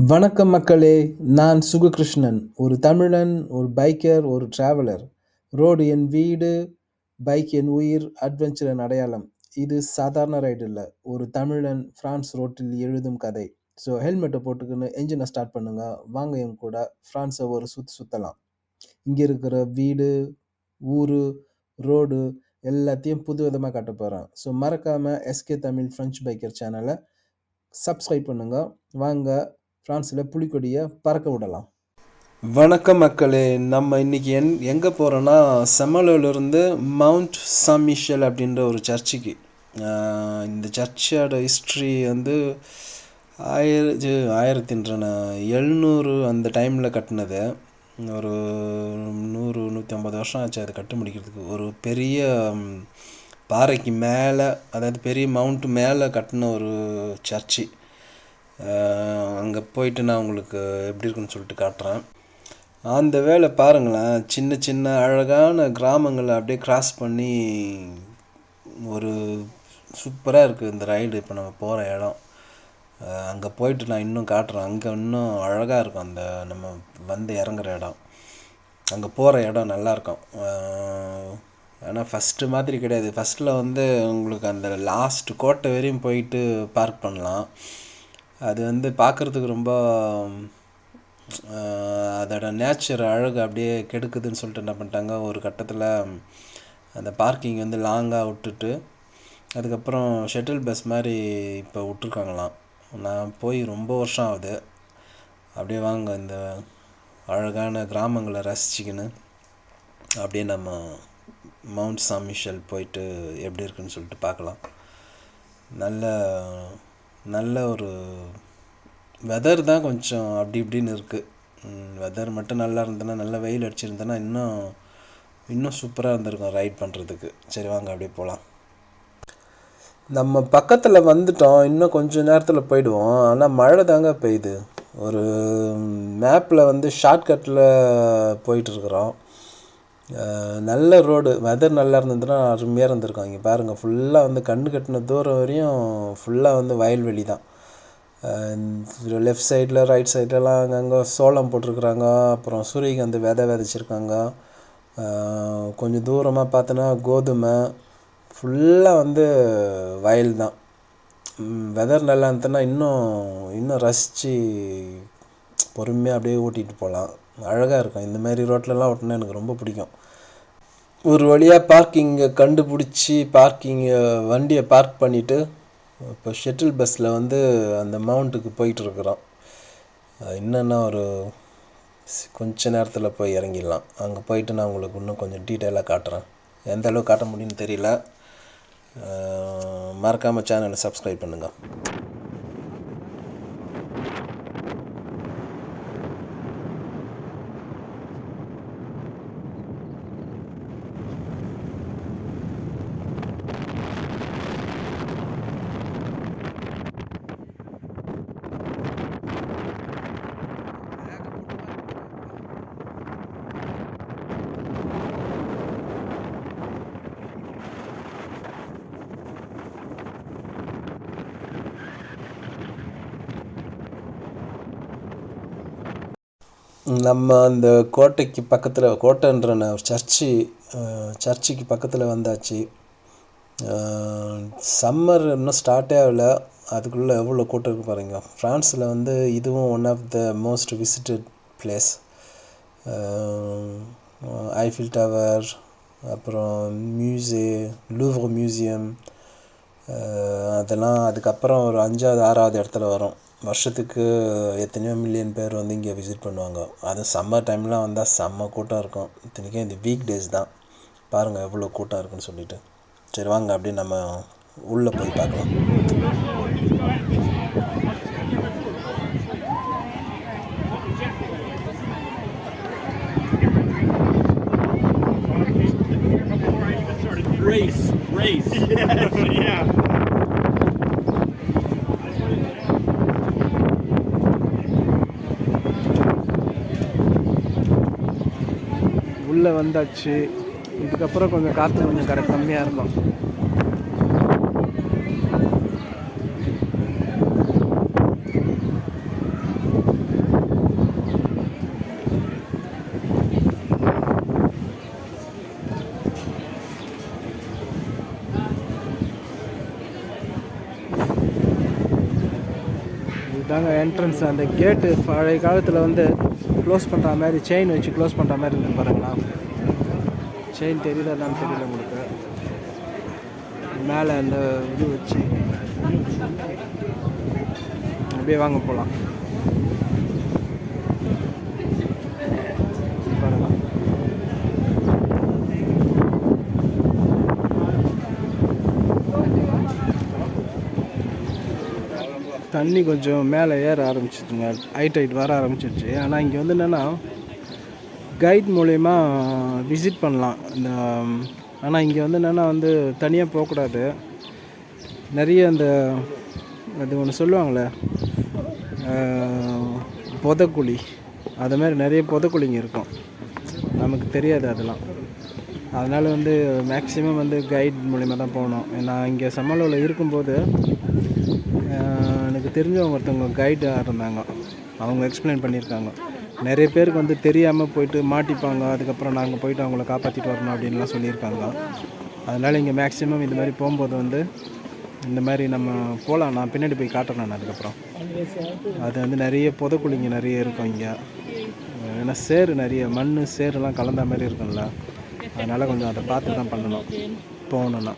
வணக்கம் மக்களே! நான் சுககிருஷ்ணன். ஒரு தமிழன், ஒரு பைக்கர், ஒரு டிராவலர். ரோடு என் வீடு, பைக் என் உயிர், அட்வென்ச்சர் என் அடையாளம். இது சாதாரண ரைடு இல்ல. ஒரு தமிழன் பிரான்ஸ் ரோட்டில் எழுதும் கதை. ஸோ ஹெல்மெட்ட போட்டுக்கின்னு என்ஜின ஸ்டார்ட் பண்ணுங்க. வாங்க என் கூட பிரான்ஸ ஒரு சுத்தலாம். இங்க இருக்கிற வீடு, ஊரு, ரோடு எல்லாத்தையும் புதுவிதமா காட்டப் போறேன். ஸோ மறக்காம எஸ்கே தமிழ் பிரெஞ்ச் பைக்கர் சேனல சப்ஸ்கிரைப் பண்ணுங்க. வாங்க பிரான்ஸ்ல புலிக்கொடிய பறக்க விடலாம். வணக்கம் மக்களே! நம்ம இன்னைக்கு எங்கே போகிறோன்னா செமலோலேருந்து மவுண்ட் சான் மிஷேல் அப்படின்ற ஒரு சர்ச்சுக்கு. இந்த சர்ச்சோட ஹிஸ்ட்ரி வந்து 1700 அந்த டைமில் கட்டினது. ஒரு 100-150 வருஷம் ஆச்சு அதை கட்டி முடிக்கிறதுக்கு. ஒரு பெரிய பாறைக்கு மேலே, அதாவது பெரிய மவுண்ட் மேலே கட்டின ஒரு சர்ச்சு. அங்கே போயிட்டு நான் உங்களுக்கு எப்படி இருக்குன்னு சொல்லிட்டு காட்டுறேன். அந்த வேலை பாருங்களேன், சின்ன சின்ன அழகான கிராமங்களை அப்படியே கிராஸ் பண்ணி ஒரு சூப்பராக இருக்குது இந்த ரைடு. இப்போ நம்ம போகிற இடம் அங்கே போயிட்டு நான் இன்னும் காட்டுறேன். அங்கே இன்னும் அழகாக இருக்கும் அந்த நம்ம வந்து இறங்குற இடம். அங்கே போகிற இடம் நல்லாயிருக்கும். ஆனால் ஃபஸ்ட்டு மாதிரி கிடையாது. ஃபஸ்ட்டில் வந்து உங்களுக்கு அந்த லாஸ்ட் கோட்டை வரையும் போயிட்டு பார்க் பண்ணலாம். அது வந்து பார்க்குறதுக்கு ரொம்ப அதோட நேச்சர் அழகு அப்படியே கெடுக்குதுன்னு சொல்லிட்டு என்ன பண்ணிட்டாங்க, ஒரு கட்டத்தில் அந்த பார்க்கிங் வந்து லாங்காக விட்டுட்டு அதுக்கப்புறம் ஷட்டில் பஸ் மாதிரி இப்போ விட்ருக்காங்களாம். நான் போய் ரொம்ப வருஷம் ஆகுது. அப்படியே வாங்க இந்த அழகான கிராமங்களை ரசிச்சிக்கின்னு அப்படியே நம்ம மவுண்ட் சான் மிஷேல் போயிட்டு எப்படி இருக்குன்னு சொல்லிட்டு பார்க்கலாம். நல்ல ஒரு வெதர் தான் கொஞ்சம் அப்படி இப்படின்னு இருக்குது. வெதர் மட்டும் நல்லா இருந்ததுன்னா, நல்ல வெயில் அடிச்சிருந்தேன்னா இன்னும் சூப்பராக இருந்திருக்கும் ரைட் பண்ணுறதுக்கு. சரி வாங்க அப்படியே போகலாம். நம்ம பக்கத்தில் வந்துட்டோம். இன்னும் கொஞ்சம் நேரத்தில் போயிடுவோம். ஆனால் மழை தாங்க பெய்யுது. ஒரு மேப்பில் வந்து ஷார்ட்கட்டில் போயிட்டுருக்குறோம். நல்ல ரோடு, வெதர் நல்லா இருந்ததுன்னா அருமையாக இருந்திருக்கும். இங்கே பாருங்கள், ஃபுல்லாக வந்து கண்ணு கட்டின தூரம் வரையும் ஃபுல்லாக வந்து வயல்வெளி தான். லெஃப்ட் சைடில் ரைட் சைட்லலாம் அங்கங்கே சோளம் போட்டிருக்குறாங்க. அப்புறம் சூரியகாந்தி விதைச்சிருக்காங்க. கொஞ்சம் தூரமாக பார்த்தோன்னா கோதுமை, ஃபுல்லாக வந்து வயல் தான். வெதர் நல்லா இருந்ததுன்னா இன்னும் ரசித்து பொறுமையாக அப்படியே ஓட்டிகிட்டு போகலாம். அழகாக இருக்கும். இந்த மாதிரி ரோட்லலாம் ஓட்டினா எனக்கு ரொம்ப பிடிக்கும். ஒரு வழியாக பார்க்கிங்கை கண்டுபிடிச்சி வண்டியை பார்க் பண்ணிவிட்டு இப்போ ஷட்டில் பஸ்ஸில் வந்து அந்த மவுண்ட்டுக்கு போயிட்டுருக்குறோம். என்னென்னா ஒரு கொஞ்ச நேரத்தில் போய் இறங்கிடலாம். அங்கே போயிட்டு நான் உங்களுக்கு இன்னும் கொஞ்சம் டீட்டெயிலாக காட்டுறேன். எந்த அளவுக்கு காட்ட முடியும்னு தெரியல. மறக்காமல் சேனலை சப்ஸ்கிரைப் பண்ணுங்கள். நம்ம அந்த கோட்டைக்கு பக்கத்தில், கோட்டைன்ற சர்ச்சுக்கு பக்கத்தில் வந்தாச்சு. சம்மர் இன்னும் ஸ்டார்ட்டே ஆகலை, அதுக்குள்ளே எவ்வளோ கூட்டம் இருக்குது பாருங்க. ஃப்ரான்ஸில் வந்து இதுவும் one of the most visited place. Eiffel Tower, அப்புறம் லூவ்ர் மியூசியம், அதெல்லாம் அதுக்கப்புறம் ஒரு 5வது 6வது இடத்துல வரும். வருஷத்துக்கு எத்தனையோ மில்லியன் பேர் வந்து இங்கே விசிட் பண்ணுவாங்க. அதுவும் சம்மர் டைம்லாம் வந்தால் செம்ம கூட்டம் இருக்கும். இத்தனைக்கும் இந்த வீக் டேஸ் தான். பாருங்கள் எவ்வளோ கூட்டம் இருக்குன்னு சொல்லிட்டு. சரி வாங்க அப்படியே நம்ம உள்ளே போய் பார்க்கலாம். Race. Yeah. உள்ளே வந்தாச்சு. இதுக்கப்புறம் கொஞ்சம் காற்று கொஞ்சம் கம்மியாக இருக்கும். இதுதாங்க என்ட்ரன்ஸ். அந்த கேட்டு பழைய காலத்தில் வந்து க்ளோஸ் பண்ணுற மாதிரி செயின் வச்சு க்ளோஸ் பண்ணுற மாதிரி இருக்கு பாருங்களா. செயின் தெரியுதா என்னன்னு தெரியல உங்களுக்கு. மேலே அந்த இது வச்சு அப்படியே வாங்க போகலாம். தண்ணி கொஞ்சம் மேலே ஏற ஆரம்பிச்சிச்சுங்க, ஹைட் வர ஆரம்பிச்சிருச்சு. ஆனால் இங்கே வந்து என்னென்னா கைட் மூலயமா விசிட் பண்ணலாம். இந்த ஆனால் இங்கே வந்து என்னென்னா வந்து தனியாக போகக்கூடாது. நிறைய அந்த அது ஒன்று சொல்லுவாங்களே புதக்குழி, அது மாதிரி நிறைய புதக்குழிங்க இருக்கும், நமக்கு தெரியாது அதெல்லாம். அதனால் வந்து மேக்ஸிமம் வந்து கைட் மூலிமா தான் போகணும். நான் இங்கே சமலூரில் இருக்கும்போது எனக்கு தெரிஞ்சவங்க ஒருத்தவங்க கைடாக இருந்தாங்க. அவங்க எக்ஸ்பிளைன் பண்ணியிருக்காங்க. நிறைய பேருக்கு வந்து தெரியாமல் போயிட்டு மாட்டிப்பாங்க. அதுக்கப்புறம் நாங்கள் போயிட்டு அவங்கள காப்பாற்றிட்டு வரணும் அப்படின்லாம் சொல்லியிருக்காங்க. அதனால் இங்கே மேக்ஸிமம் இந்த மாதிரி போகும்போது வந்து இந்த மாதிரி நம்ம போகலாம். நான் பின்னாடி போய் காட்டுறேன் நான் அதுக்கப்புறம். அது வந்து நிறைய புதக்குழிங்க நிறைய இருக்கும் இங்கே. ஏன்னா சேறு நிறைய மண் சேறுலாம் கலந்த மாதிரி இருக்கும்ல, அதனால் கொஞ்சம் அதை பார்த்து தான் பண்ணணும் போகணுன்னா.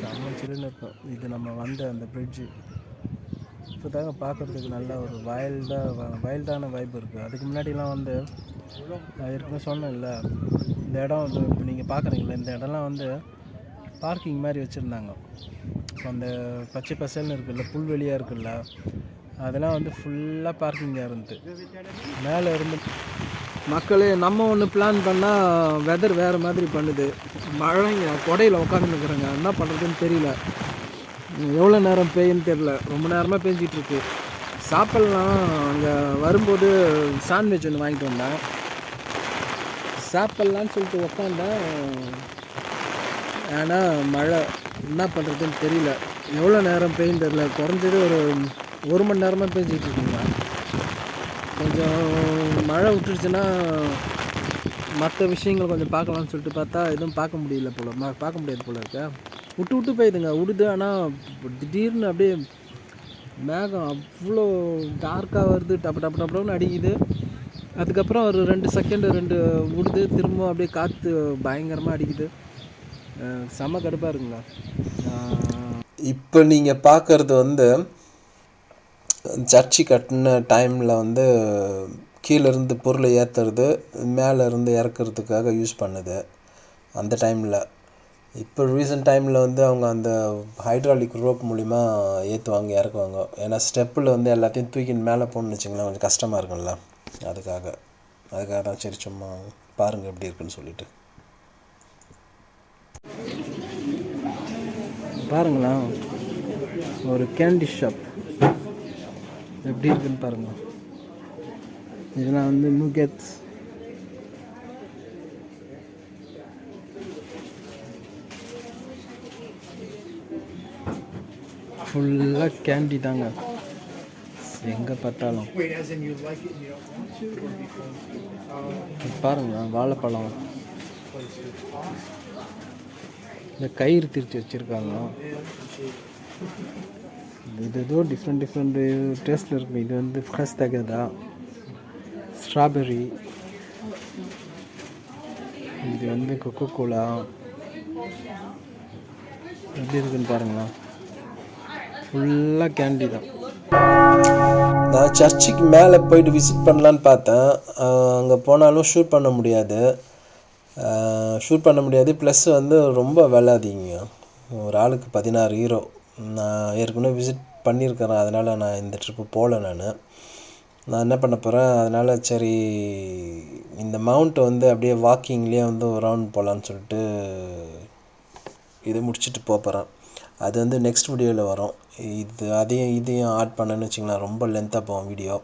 செம்ம சில்லுன்னு இருக்கும். இது நம்ம வந்த அந்த பிரிட்ஜு இப்போ தாங்க பார்க்குறதுக்கு நல்ல ஒரு வைல்டான வைப் இருக்குது. அதுக்கு முன்னாடிலாம் வந்து நான் ஏற்கனவே சொன்னேன்ல, இந்த இடம் வந்து இப்போ நீங்கள் பார்க்குறீங்களா, இந்த இடம்லாம் வந்து பார்க்கிங் மாதிரி வச்சுருந்தாங்க. அந்த பச்சை பசல்னு இருக்குல்ல, புல்வெளியாக இருக்குல்ல, அதெல்லாம் வந்து ஃபுல்லாக பார்க்கிங்காக இருந்தது. மேலே இருந்து மக்களே நம்ம ஒன்று பிளான் பண்ணால் வெதர் வேறு மாதிரி பண்ணுது. மழைங்க கொடையில் உட்காந்துருக்குறேங்க, என்ன பண்ணுறதுன்னு தெரியல. எவ்வளோ நேரம் பெய்யுன்னு தெரில, ரொம்ப நேரமாக பெஞ்சிட்ருக்கு. சாப்பிட்லாம். அங்கே வரும்போது சாண்ட்விச் ஒன்று வாங்கிட்டு வந்தேன், சாப்பிட்லான்னு சொல்லிட்டு உக்காந்தேன். ஆனால் மழை, என்ன பண்ணுறதுன்னு தெரியல. எவ்வளோ நேரம் பெய்யுன்னு தெரில, குறைஞ்சது ஒரு மணி நேரமாக பெஞ்சிட்ருக்குங்க. கொஞ்சம் மழை விட்டுருச்சுன்னா மற்ற விஷயங்கள் கொஞ்சம் பார்க்கலான்னு சொல்லிட்டு பார்த்தா எதுவும் பார்க்க முடியல பார்க்க முடியாது போல இருக்க. விட்டு பெய்யுதுங்க, விடுது. ஆனால் திடீர்னு அப்படியே மேகம் அவ்வளோ டார்க்காக வருது, டப்புன்னு அடிக்குது. அதுக்கப்புறம் ஒரு 2 செகண்டு விடுது, திரும்ப அப்படியே காற்று பயங்கரமாக அடிக்குது. செம்ம கடுப்பாக இருக்குங்களா. இப்போ நீங்கள் பார்க்குறது வந்து சர்ச்சு கட்டின டைமில் வந்து கீழேருந்து பொருளை ஏற்றுறது, மேலேருந்து இறக்குறதுக்காக யூஸ் பண்ணுது அந்த டைமில். இப்போ ரீசெண்ட் டைமில் வந்து அவங்க அந்த ஹைட்ராலிக் ரோப் மூலிமா ஏற்றுவாங்க, இறக்குவாங்க. ஏன்னா ஸ்டெப்பில் வந்து எல்லாத்தையும் தூக்கின்னு மேலே போகணுன்னு வச்சிங்களேன், கொஞ்சம் கஷ்டமாக இருக்கும்ல. அதுக்காக தான் சரி சும்மா பாருங்கள் எப்படி இருக்குன்னு சொல்லிட்டு. பாருங்களா, ஒரு கேண்டி ஷாப் எப்படி இருக்குன்னு பாருங்கள். இதெல்லாம் வந்து நூகெட்ஸ், ஃபுல்லாக கேண்டி தாங்க எங்கே பார்த்தாலும். பாருங்க வாழைப்பழம், இந்த கயிறு திரிச்சு வச்சுருக்காங்க. இது ஏதோ டிஃப்ரெண்ட் டேஸ்ட்டில் இருக்கும். இது வந்து ஃப்ரெஷ் தகதா, ஸ்ட்ராபெர்ரி, இது வந்து கொக்கோ கோலா. எப்படி இருக்குன்னு பாருங்களா, ஃபுல்லாக கேண்டி தான். நான் சர்ச்சுக்கு மேலே போயிட்டு விசிட் பண்ணலான்னு பார்த்தேன். அங்கே போனாலும் ஷூட் பண்ண முடியாது. ப்ளஸ் வந்து ரொம்ப விலை அதிகம். ஒரு ஆளுக்கு 16 யூரோ. நான் ஏற்கனவே விசிட் பண்ணியிருக்கிறேன், அதனால் நான் இந்த ட்ரிப்பு போகல. நான் என்ன பண்ண போகிறேன், அதனால் சரி இந்த மவுண்ட்டை வந்து அப்படியே வாக்கிங்லேயே வந்து ஒரு ரவுண்ட் போகலான்னு சொல்லிட்டு இது முடிச்சுட்டு போகிறேன். அது வந்து நெக்ஸ்ட் வீடியோவில் வரும். இதையும் ஆட் பண்ணேன்னு வச்சிங்களேன், ரொம்ப லென்த்தாக போகும் வீடியோ.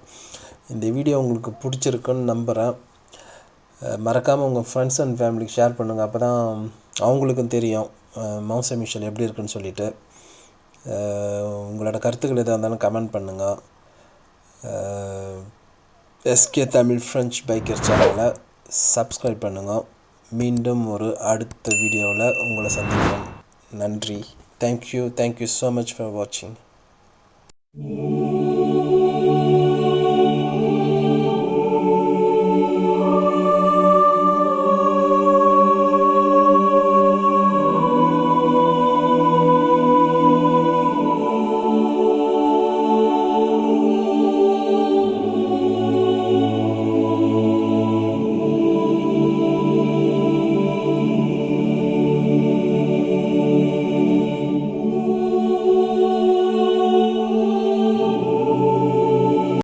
இந்த வீடியோ உங்களுக்கு பிடிச்சிருக்குன்னு நம்புகிறேன். மறக்காமல் உங்கள் ஃப்ரெண்ட்ஸ் அண்ட் ஃபேமிலிக்கு ஷேர் பண்ணுங்கள், அப்போ தான் அவங்களுக்கும் தெரியும் மவுண்ட் செயின்ட் மிஷேல் எப்படி இருக்குன்னு சொல்லிட்டு. உங்களோட கருத்துக்கள் எதாக இருந்தாலும் கமெண்ட் பண்ணுங்கள். எஸ்கே தமிழ் ஃப்ரெஞ்ச் பைக்கர் சேனலை சப்ஸ்கிரைப் பண்ணுங்கள். மீண்டும் ஒரு அடுத்த வீடியோவில் உங்களை சந்திக்கிறேன். நன்றி. Thank you so much for watching. Yeah.